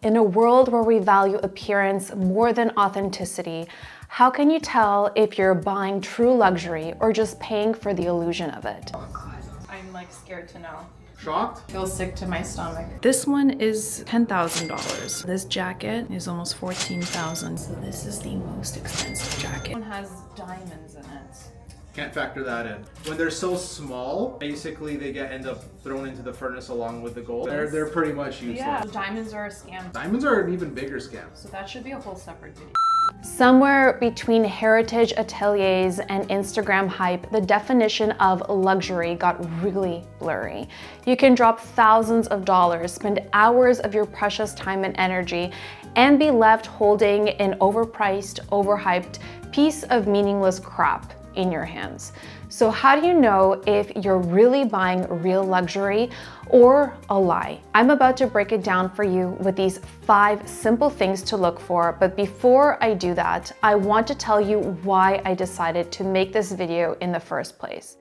In a world where we value appearance more than authenticity, how can you tell if you're buying true luxury or just paying for the illusion of it? I'm like scared to know. Shocked? Feels sick to my stomach. This one is $10,000. This jacket is almost $14,000. So this is the most expensive jacket. One has diamonds in it. Can't factor that in. When they're so small, basically they end up thrown into the furnace along with the gold. They're pretty much useless. Yeah, diamonds are a scam. Diamonds are an even bigger scam. So that should be a whole separate video. Somewhere between heritage ateliers and Instagram hype, the definition of luxury got really blurry. You can drop thousands of dollars, spend hours of your precious time and energy, and be left holding an overpriced, overhyped piece of meaningless crap in your hands. So how do you know if you're really buying real luxury or a lie? I'm about to break it down for you with these 5 simple things to look for, but before I do that, I want to tell you why I decided to make this video in the first place.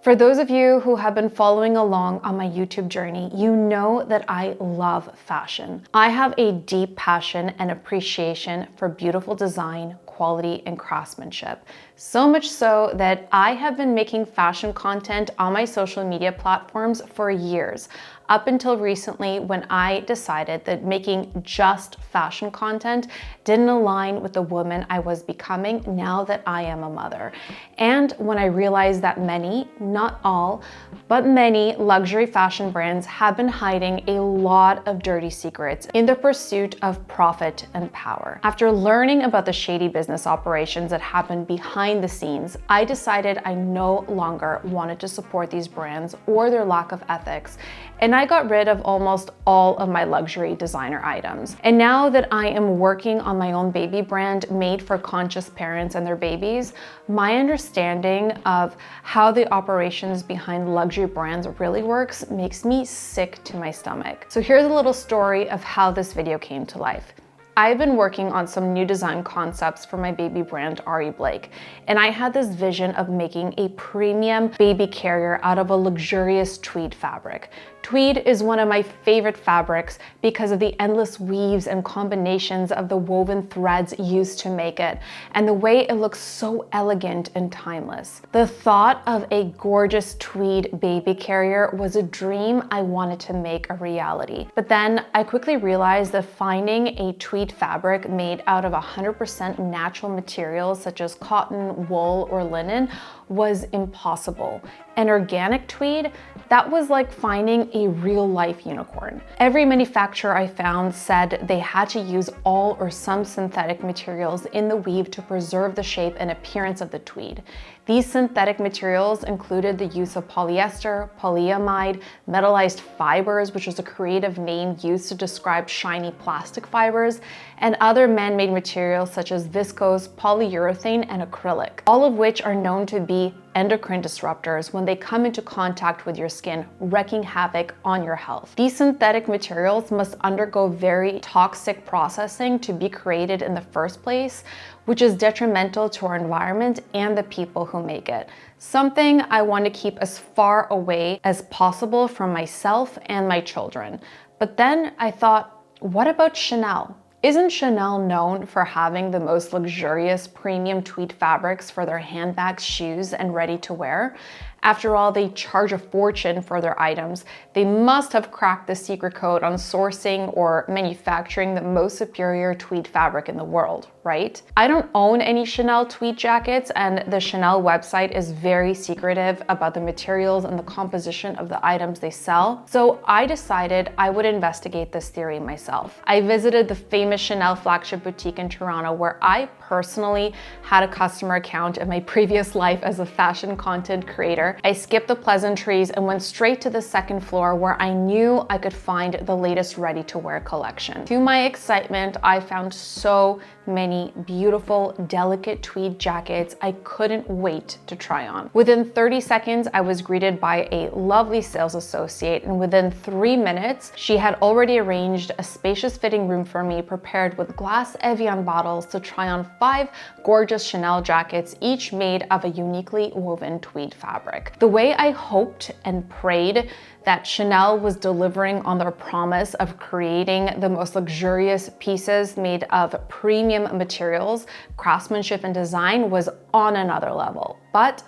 For those of you who have been following along on my YouTube journey, you know that I love fashion. I have a deep passion and appreciation for beautiful design, quality, and craftsmanship. So much so that I have been making fashion content on my social media platforms for years, up until recently when I decided that making just fashion content didn't align with the woman I was becoming now that I am a mother. And when I realized that many, not all, but many luxury fashion brands have been hiding a lot of dirty secrets in the pursuit of profit and power. After learning about the shady business operations that happen behind the scenes, I decided I no longer wanted to support these brands or their lack of ethics, and I got rid of almost all of my luxury designer items. And now that I am working on my own baby brand made for conscious parents and their babies, my understanding of how the operations behind luxury brands really works makes me sick to my stomach. So here's a little story of how this video came to life. I've been working on some new design concepts for my baby brand Ariblake, and I had this vision of making a premium baby carrier out of a luxurious tweed fabric. Tweed is one of my favorite fabrics because of the endless weaves and combinations of the woven threads used to make it, and the way it looks so elegant and timeless. The thought of a gorgeous tweed baby carrier was a dream I wanted to make a reality. But then I quickly realized that finding a tweed fabric made out of 100% natural materials such as cotton, wool, or linen was impossible. And organic tweed, that was like finding a real-life unicorn. Every manufacturer I found said they had to use all or some synthetic materials in the weave to preserve the shape and appearance of the tweed. These synthetic materials included the use of polyester, polyamide, metallized fibers, which is a creative name used to describe shiny plastic fibers, and other man-made materials such as viscose, polyurethane, and acrylic, all of which are known to be endocrine disruptors when they come into contact with your skin, wreaking havoc on your health. These synthetic materials must undergo very toxic processing to be created in the first place, which is detrimental to our environment and the people who make it. Something I want to keep as far away as possible from myself and my children. But then I thought, what about Chanel? Isn't Chanel known for having the most luxurious premium tweed fabrics for their handbags, shoes, and ready-to-wear? After all, they charge a fortune for their items. They must have cracked the secret code on sourcing or manufacturing the most superior tweed fabric in the world, right? I don't own any Chanel tweed jackets, and the Chanel website is very secretive about the materials and the composition of the items they sell. So I decided I would investigate this theory myself. I visited the famous Chanel flagship boutique in Toronto, where I personally had a customer account in my previous life as a fashion content creator. I skipped the pleasantries and went straight to the second floor where I knew I could find the latest ready-to-wear collection. To my excitement, I found so many beautiful, delicate tweed jackets I couldn't wait to try on. Within 30 seconds, I was greeted by a lovely sales associate, and within 3 minutes, she had already arranged a spacious fitting room for me prepared with glass Evian bottles to try on 5 gorgeous Chanel jackets, each made of a uniquely woven tweed fabric. fabric. The way I hoped and prayed that Chanel was delivering on their promise of creating the most luxurious pieces made of premium materials, craftsmanship, and design was on another level. But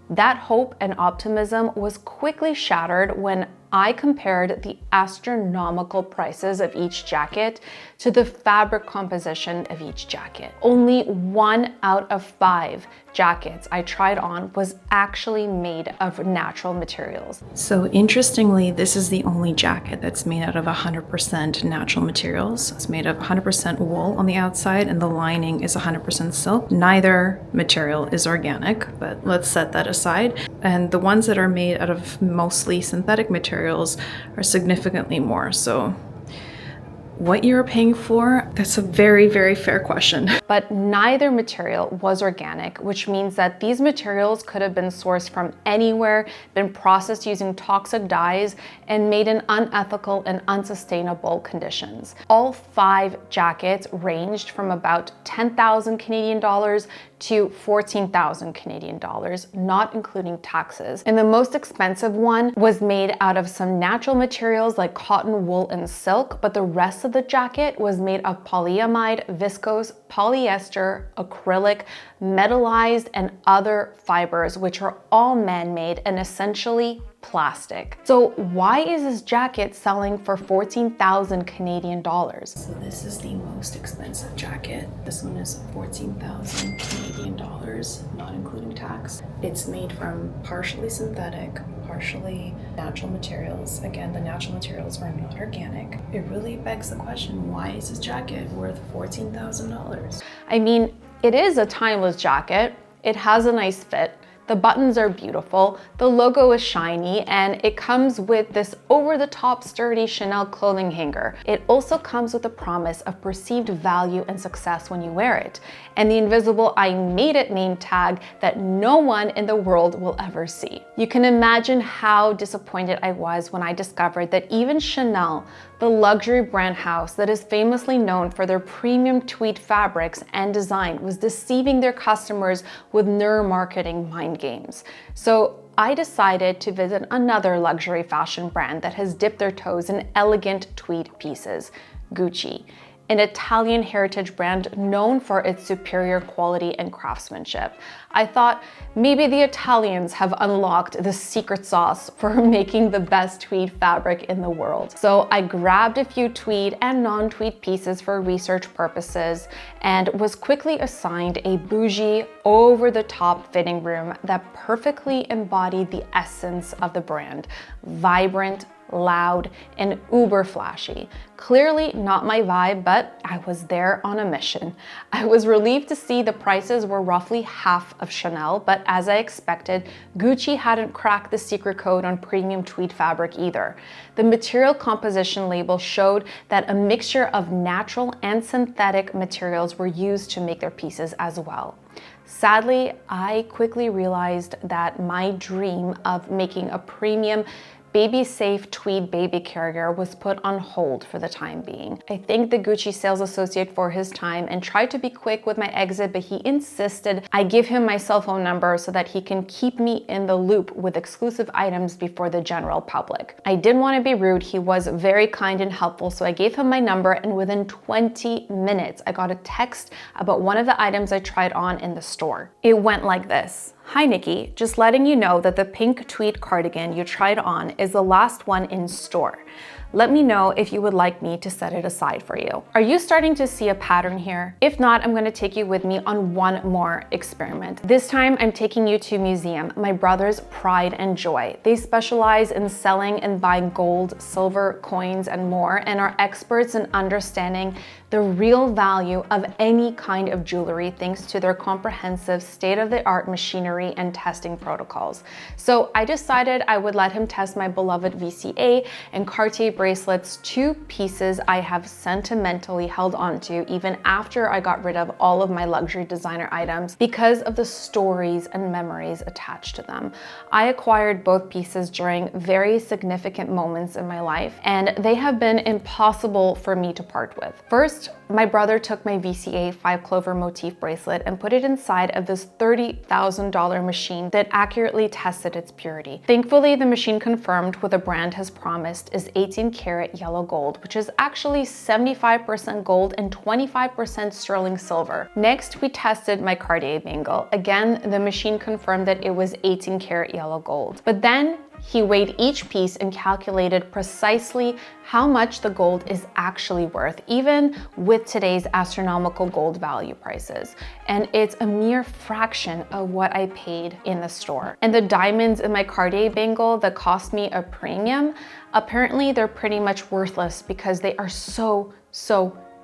that hope and optimism was quickly shattered when I compared the astronomical prices of each jacket to the fabric composition of each jacket. Only 1 out of 5 jackets I tried on was actually made of natural materials. So interestingly, this is the only jacket that's made out of 100% natural materials. It's made of 100% wool on the outside and the lining is 100% silk. Neither material is organic, but let's set that aside. And the ones that are made out of mostly synthetic materials are significantly more. So what you're paying for, that's a very, very fair question. But neither material was organic, which means that these materials could have been sourced from anywhere, been processed using toxic dyes, and made in unethical and unsustainable conditions. All 5 jackets ranged from about 10,000 Canadian dollars to 14,000 Canadian dollars, not including taxes. And the most expensive one was made out of some natural materials like cotton, wool, and silk, but the rest of the jacket was made of polyamide, viscose, polyester, acrylic, metallized, and other fibers, which are all man-made and essentially plastic. So why is this jacket selling for 14,000 Canadian dollars? So this is the most expensive jacket. This one is 14,000 Canadian dollars, not including tax. It's made from partially synthetic, partially natural materials. Again, the natural materials are not organic. It really begs the question, why is this jacket worth $14,000? I mean, it is a timeless jacket. It has a nice fit. The buttons are beautiful, the logo is shiny, and it comes with this over-the-top sturdy Chanel clothing hanger. It also comes with a promise of perceived value and success when you wear it, and the invisible "I made it" name tag that no one in the world will ever see. You can imagine how disappointed I was when I discovered that even Chanel, the luxury brand house that is famously known for their premium tweed fabrics and design, was deceiving their customers with neuromarketing mind games. So I decided to visit another luxury fashion brand that has dipped their toes in elegant tweed pieces, Gucci, an Italian heritage brand known for its superior quality and craftsmanship. I thought maybe the Italians have unlocked the secret sauce for making the best tweed fabric in the world. So I grabbed a few tweed and non-tweed pieces for research purposes and was quickly assigned a bougie, over-the-top fitting room that perfectly embodied the essence of the brand: vibrant, loud, and uber flashy. Clearly not my vibe, but I was there on a mission. I was relieved to see the prices were roughly half of Chanel, but as I expected, Gucci hadn't cracked the secret code on premium tweed fabric either. The material composition label showed that a mixture of natural and synthetic materials were used to make their pieces as well. Sadly, I quickly realized that my dream of making a premium baby-safe tweed baby carrier was put on hold for the time being. I thanked the Gucci sales associate for his time and tried to be quick with my exit, but he insisted I give him my cell phone number so that he can keep me in the loop with exclusive items before the general public. I didn't want to be rude. He was very kind and helpful, so I gave him my number, and within 20 minutes, I got a text about one of the items I tried on in the store. It went like this. Hi Niki, just letting you know that the pink tweed cardigan you tried on is the last one in store. Let me know if you would like me to set it aside for you. Are you starting to see a pattern here? If not, I'm going to take you with me on one more experiment. This time I'm taking you to Museum, my brother's pride and joy. They specialize in selling and buying gold, silver, coins, and more, and are experts in understanding the real value of any kind of jewelry thanks to their comprehensive state-of-the-art machinery and testing protocols. So I decided I would let him test my beloved VCA and Cartier bracelets, two pieces I have sentimentally held onto even after I got rid of all of my luxury designer items because of the stories and memories attached to them. I acquired both pieces during very significant moments in my life, and they have been impossible for me to part with. First, my brother took my VCA 5-clover motif bracelet and put it inside of this $30,000 machine that accurately tested its purity. Thankfully, the machine confirmed what the brand has promised is 18 karat yellow gold, which is actually 75% gold and 25% sterling silver. Next, we tested my Cartier bangle. Again, the machine confirmed that it was 18 karat yellow gold. But then he weighed each piece and calculated precisely how much the gold is actually worth, even with today's astronomical gold value prices. And it's a mere fraction of what I paid in the store. And the diamonds in my Cartier bangle that cost me a premium, apparently they're pretty much worthless because they are so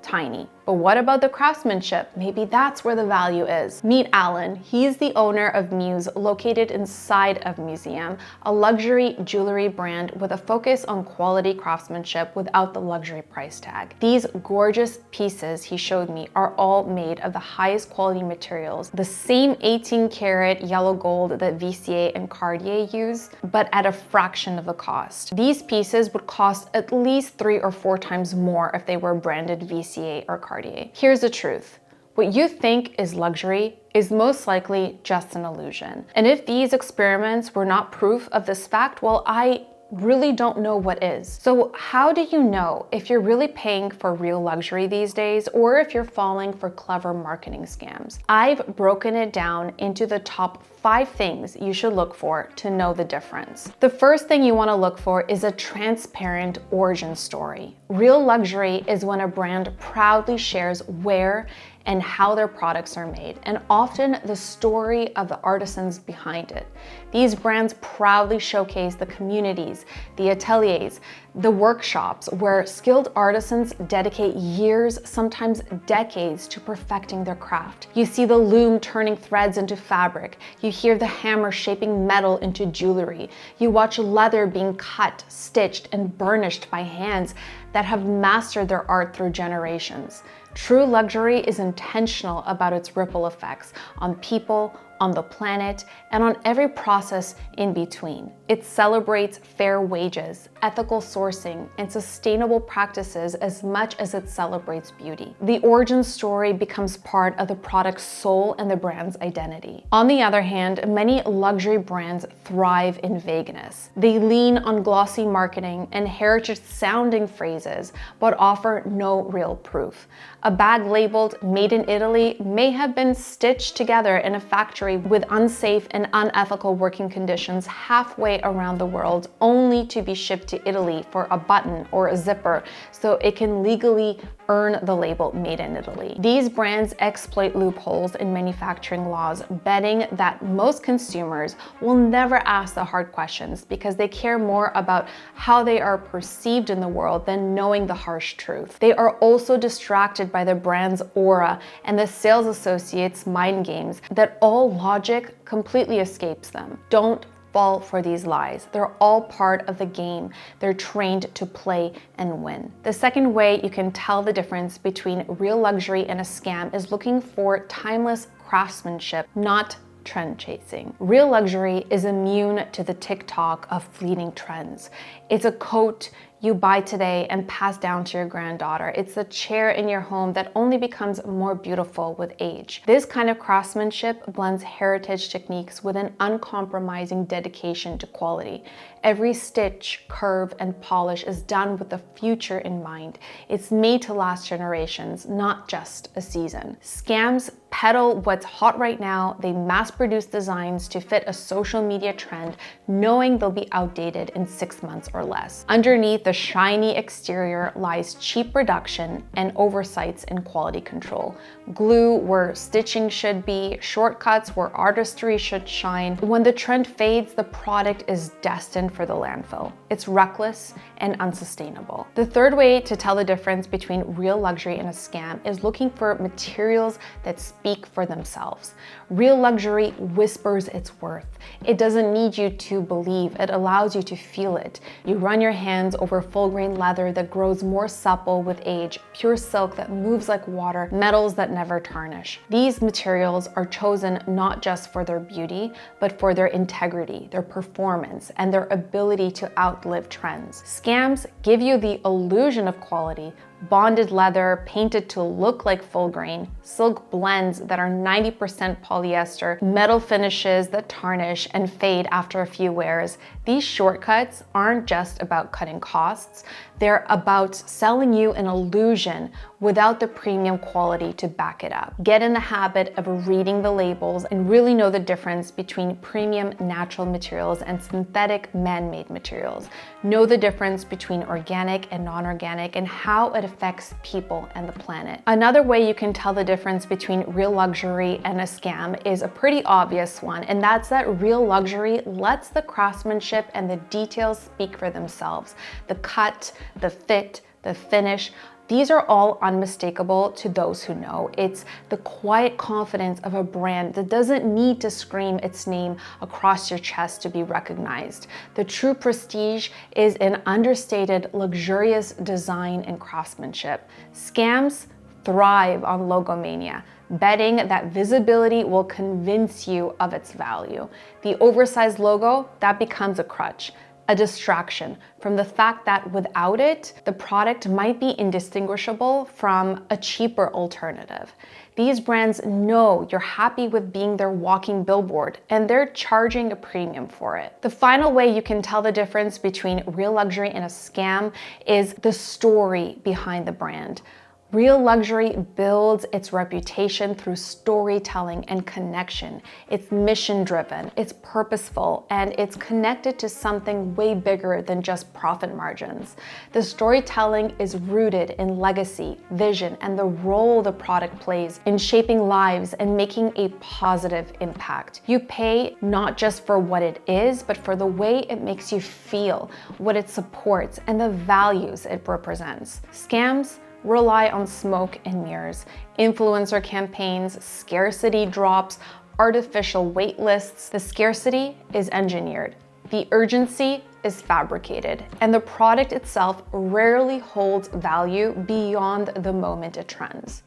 tiny. But what about the craftsmanship? Maybe that's where the value is. Meet Alan. He's the owner of Muse, located inside of Museum, a luxury jewelry brand with a focus on quality craftsmanship without the luxury price tag. These gorgeous pieces he showed me are all made of the highest quality materials, the same 18 karat yellow gold that VCA and Cartier use, but at a fraction of the cost. These pieces would cost at least 3 or 4 times more if they were branded VCA or Cartier. Here's the truth. What you think is luxury is most likely just an illusion. And if these experiments were not proof of this fact, well, I really don't know what is. So how do you know if you're really paying for real luxury these days or if you're falling for clever marketing scams? I've broken it down into the top 5 things you should look for to know the difference. The first thing you want to look for is a transparent origin story. Real luxury is when a brand proudly shares where and how their products are made, and often the story of the artisans behind it. These brands proudly showcase the communities, the ateliers, the workshops where skilled artisans dedicate years, sometimes decades, to perfecting their craft. You see the loom turning threads into fabric. You hear the hammer shaping metal into jewelry. You watch leather being cut, stitched, and burnished by hands that have mastered their art through generations. True luxury is intentional about its ripple effects on people, on the planet, and on every process in between. It celebrates fair wages, ethical sourcing, and sustainable practices as much as it celebrates beauty. The origin story becomes part of the product's soul and the brand's identity. On the other hand, many luxury brands thrive in vagueness. They lean on glossy marketing and heritage-sounding phrases, but offer no real proof. A bag labeled "Made in Italy" may have been stitched together in a factory with unsafe and unethical working conditions halfway around the world, only to be shipped to Italy for a button or a zipper so it can legally earn the label "Made in Italy." These brands exploit loopholes in manufacturing laws, betting that most consumers will never ask the hard questions because they care more about how they are perceived in the world than knowing the harsh truth. They are also distracted by the brand's aura and the sales associates' mind games that all logic completely escapes them. Don't fall for these lies. They're all part of the game they're trained to play and win. The second way you can tell the difference between real luxury and a scam is looking for timeless craftsmanship, not trend chasing. Real luxury is immune to the TikTok of fleeting trends. It's a coat you buy today and pass down to your granddaughter. It's the chair in your home that only becomes more beautiful with age. This kind of craftsmanship blends heritage techniques with an uncompromising dedication to quality. Every stitch, curve, and polish is done with the future in mind. It's made to last generations, not just a season. Scams peddle what's hot right now. They mass-produce designs to fit a social media trend, knowing they'll be outdated in 6 months or less. Underneath the shiny exterior lies cheap production and oversights in quality control. Glue where stitching should be, shortcuts where artistry should shine. When the trend fades, the product is destined for the landfill. It's reckless and unsustainable. The third way to tell the difference between real luxury and a scam is looking for materials that speak for themselves. Real luxury whispers its worth. It doesn't need you to believe, it allows you to feel it. You run your hands over full grain leather that grows more supple with age, pure silk that moves like water, metals that never tarnish. These materials are chosen not just for their beauty, but for their integrity, their performance, and their ability to outlive trends. Scams give you the illusion of quality, bonded leather painted to look like full grain, silk blends that are 90% polyester, metal finishes that tarnish and fade after a few wears. These shortcuts aren't just about cutting costs, they're about selling you an illusion without the premium quality to back it up. Get in the habit of reading the labels and really know the difference between premium natural materials and synthetic man-made materials. Know the difference between organic and non-organic and how it affects people and the planet. Another way you can tell the difference between real luxury and a scam is a pretty obvious one, and that's that real luxury lets the craftsmanship and the details speak for themselves. The cut, the fit, the finish, these are all unmistakable to those who know. It's the quiet confidence of a brand that doesn't need to scream its name across your chest to be recognized. The true prestige is in understated, luxurious design and craftsmanship. Scams thrive on logomania, betting that visibility will convince you of its value. The oversized logo, that becomes a crutch, a distraction from the fact that without it, the product might be indistinguishable from a cheaper alternative. These brands know you're happy with being their walking billboard, and they're charging a premium for it. The final way you can tell the difference between real luxury and a scam is the story behind the brand. Real luxury builds its reputation through storytelling and connection. It's mission-driven, it's purposeful, and it's connected to something way bigger than just profit margins. The storytelling is rooted in legacy, vision, and the role the product plays in shaping lives and making a positive impact. You pay not just for what it is, but for the way it makes you feel, what it supports, and the values it represents. Scams rely on smoke and mirrors, influencer campaigns, scarcity drops, artificial wait lists. The scarcity is engineered. The urgency is fabricated, and the product itself rarely holds value beyond the moment it trends.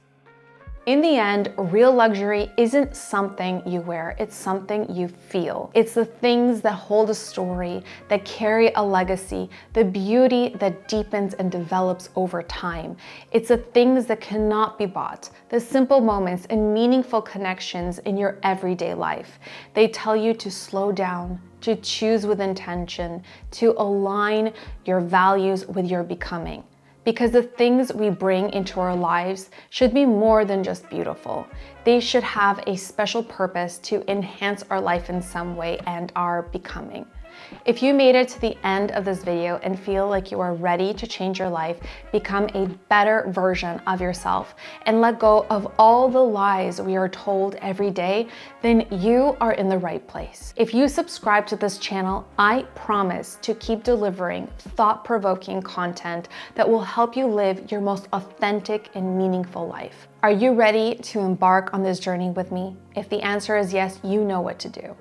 In the end, real luxury isn't something you wear, it's something you feel. It's the things that hold a story, that carry a legacy, the beauty that deepens and develops over time. It's the things that cannot be bought, the simple moments and meaningful connections in your everyday life. They tell you to slow down, to choose with intention, to align your values with your becoming. Because the things we bring into our lives should be more than just beautiful. They should have a special purpose to enhance our life in some way and our becoming. If you made it to the end of this video and feel like you are ready to change your life, become a better version of yourself, and let go of all the lies we are told every day, then you are in the right place. If you subscribe to this channel, I promise to keep delivering thought-provoking content that will help you live your most authentic and meaningful life. Are you ready to embark on this journey with me? If the answer is yes, you know what to do.